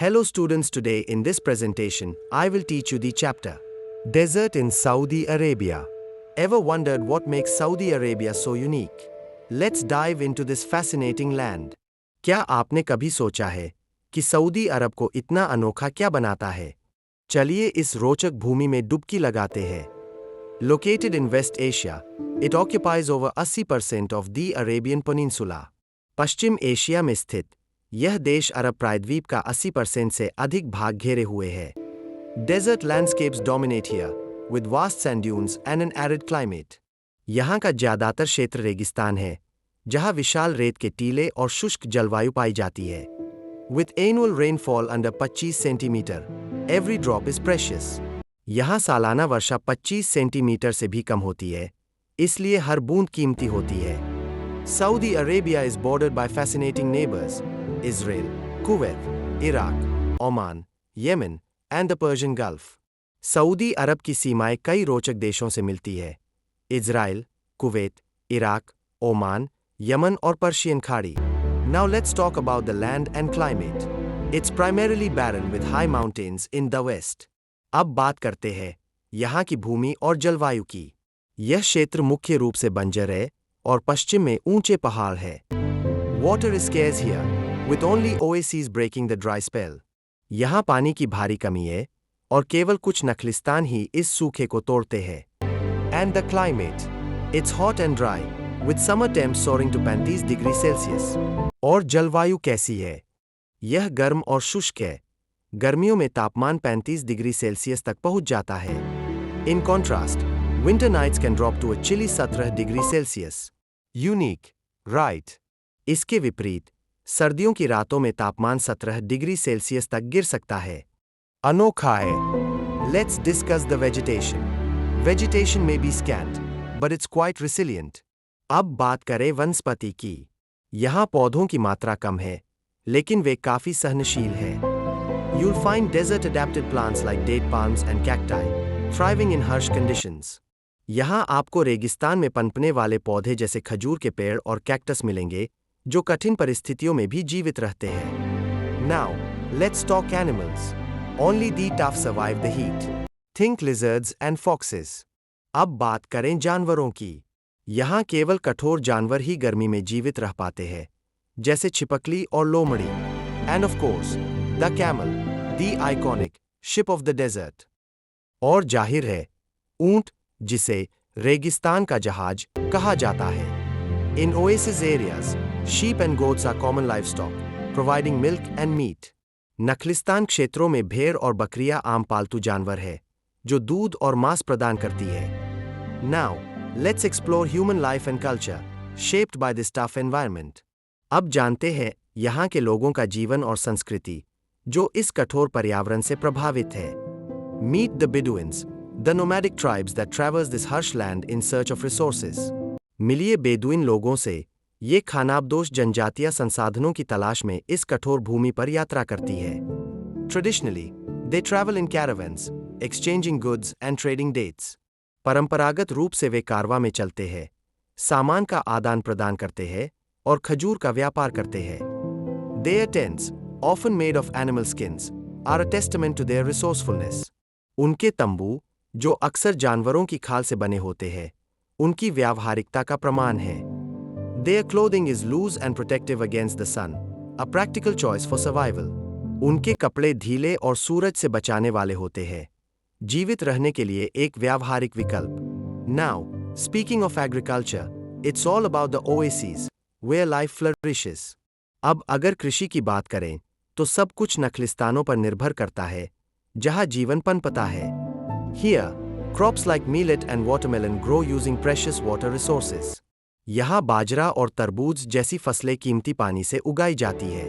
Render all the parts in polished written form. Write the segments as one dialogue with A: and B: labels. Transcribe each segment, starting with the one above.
A: Hello students, today in this presentation, I will teach you the chapter Desert in Saudi Arabia. Ever wondered what makes Saudi Arabia so unique? Let's dive into this fascinating land. क्या आपने कभी सोचा है कि Saudi अरब को इतना अनोखा क्या बनाता है? चलिए इस रोचक भूमि में डुबकी लगाते हैं. Located in West Asia, it occupies over 80% of the Arabian Peninsula. Paschim Asia में स्थित यह देश अरब प्रायद्वीप का 80% से अधिक भाग घेरे हुए है. Desert landscapes dominate here, with vast sand dunes and an arid climate. यहाँ का ज्यादातर क्षेत्र रेगिस्तान है, जहाँ विशाल रेत के टीले और शुष्क जलवायु पाई जाती है. With annual rainfall under 25 centimetre, every drop is precious. यहाँ सालाना वर्षा 25 सेंटीमीटर से भी कम होती है, इसलिए हर बूंद कीमती होती है. Saudi Arabia is bordered by fascinating neighbors: Israel, Kuwait, Iraq, Oman, Yemen, and the Persian Gulf. Saudi Arab की सीमाएं कई रोचक देशों से मिलती है: Israel, Kuwait, Iraq, Oman, Yemen और पर्शियन खाड़ी. Now let's talk about the land and climate. It's primarily barren with high mountains in the west. अब बात करते हैं यहाँ की भूमि और जलवायु की. यह क्षेत्र मुख्य रूप से बंजर है और पश्चिम में ऊंचे पहाड़ है. Water is scarce here, with only oases breaking the dry spell. यहाँ पानी की भारी कमी है और केवल कुछ नखलिस्तान ही इस सूखे को तोड़ते हैं. And the climate. It's hot and dry, with summer temps soaring to 35 degree Celsius. और जलवायु कैसी है? यह गर्म और शुष्क है. गर्मियों में तापमान 35 डिग्री सेल्सियस तक पहुंच जाता है. In contrast, winter nights can drop to a chilly 17 degree Celsius. Unique, right? इसके विपरीत, सर्दियों की रातों में तापमान 17 डिग्री सेल्सियस तक गिर सकता है. अनोखा है. Let's discuss the vegetation. Vegetation may be scant, but it's quite resilient. अब बात करें वनस्पति की. यहाँ पौधों की मात्रा कम है, लेकिन वे काफी सहनशील है. You'll find desert-adapted plants like date palms and cacti, thriving in harsh conditions. यहाँ आपको रेगिस्तान में पनपने वाले पौधे जैसे खजूर के पेड़ और कैक्टस मिलेंगे, जो कठिन परिस्थितियों में भी जीवित रहते हैं. Now, let's talk animals. Only the tough survive the heat. Think lizards and foxes. अब बात करें जानवरों की. यहाँ केवल कठोर जानवर ही गर्मी में जीवित रह पाते हैं, जैसे छिपकली और लोमड़ी. And of course, the camel, the iconic ship of the desert. और जाहिर है, ऊंट, जिसे रेगिस्तान का जहाज कहा जाता है. In oasis areas, sheep and goats are common livestock, providing milk and meat. नखलिस्तान क्षेत्रों में भेड़ और बकरियां आम पालतू जानवर है, जो दूध और मांस प्रदान करती है. Now, let's explore human life and culture, shaped by this tough environment. अब जानते हैं यहाँ के लोगों का जीवन और संस्कृति, जो इस कठोर पर्यावरण से प्रभावित है. Meet the Bedouins, the nomadic tribes that traverse this harsh land in search of resources. मिलिए बेदुइन लोगों से. ये खानाबदोश जनजातियां संसाधनों की तलाश में इस कठोर भूमि पर यात्रा करती है. Traditionally, they travel in caravans, exchanging goods and trading dates. परंपरागत रूप से वे कारवां में चलते हैं, सामान का आदान प्रदान करते हैं और खजूर का व्यापार करते हैं. Their tents, often made of animal skins, are a testament to their resourcefulness. उनके तंबू, जो अक्सर जानवरों की खाल से बने होते हैं, उनकी व्यावहारिकता का प्रमाण है. Their clothing is loose and protective against the sun, a practical choice for survival. उनके कपड़े ढीले और सूरज से बचाने वाले होते हैं, जीवित रहने के लिए एक व्यावहारिक विकल्प. Now, speaking of agriculture, it's all about the oases, where life flourishes. अब अगर कृषि की बात करें, तो सब कुछ नखलिस्तानों पर निर्भर करता है, जहां जीवन पनपता है. Here, crops like millet and watermelon grow using precious water resources. यहाँ बाजरा और तरबूज जैसी फसलें कीमती पानी से उगाई जाती है.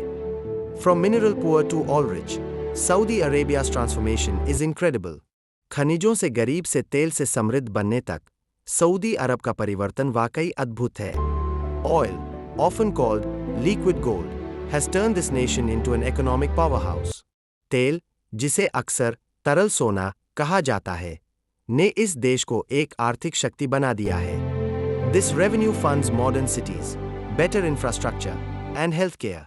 A: From mineral poor to oil rich, Saudi Arabia's transformation is incredible. खनिजों से गरीब से तेल से समृद्ध बनने तक, सऊदी अरब का परिवर्तन वाकई अद्भुत है. Oil, often called liquid gold, has turned this nation into an economic powerhouse. तेल, जिसे अक्सर तरल सोना कहा जाता है, ने इस देश को एक आर्थिक शक्ति बना दिया है. This revenue funds modern cities, better infrastructure, and healthcare.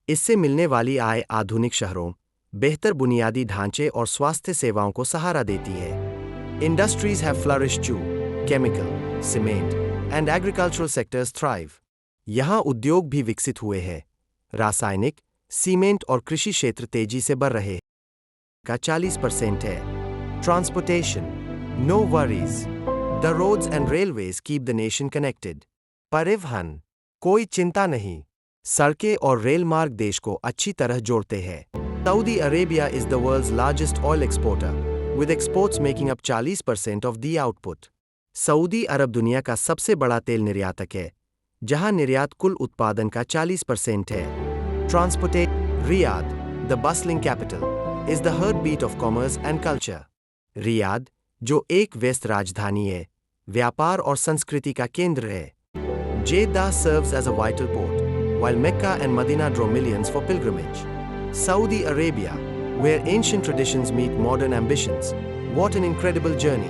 A: इससे मिलने वाली आय आधुनिक शहरों, बेहतर बुनियादी ढांचे और स्वास्थ्य सेवाओं को सहारा देती है। Industries have flourished too. Chemical, cement, and agricultural sectors thrive. यहाँ उद्योग भी विकसित हुए हैं। रासायनिक, सीमेंट और कृषि क्षेत्र तेजी से बढ़ रहे हैं। का 40% है। Transportation, no worries. The roads and railways keep the nation connected. परिवहन, कोई चिंता नहीं। सड़कें और रेल मार्ग देश को अच्छी तरह जोड़ते हैं। Saudi Arabia is the world's largest oil exporter, with exports making up 40% of the output. Saudi अरब दुनिया का सबसे बड़ा तेल निर्यातक है, जहां निर्यात कुल उत्पादन का 40% है। Transportation, Riyadh, the bustling capital, is the heartbeat of commerce and culture. Riyadh, जो एक व्यस्त राजधानी है, व्यापार और संस्कृति का केंद्र है। Jeddah serves as a vital port, while Mecca and Medina draw millions for pilgrimage. Saudi Arabia, where ancient traditions meet modern ambitions. What an incredible journey!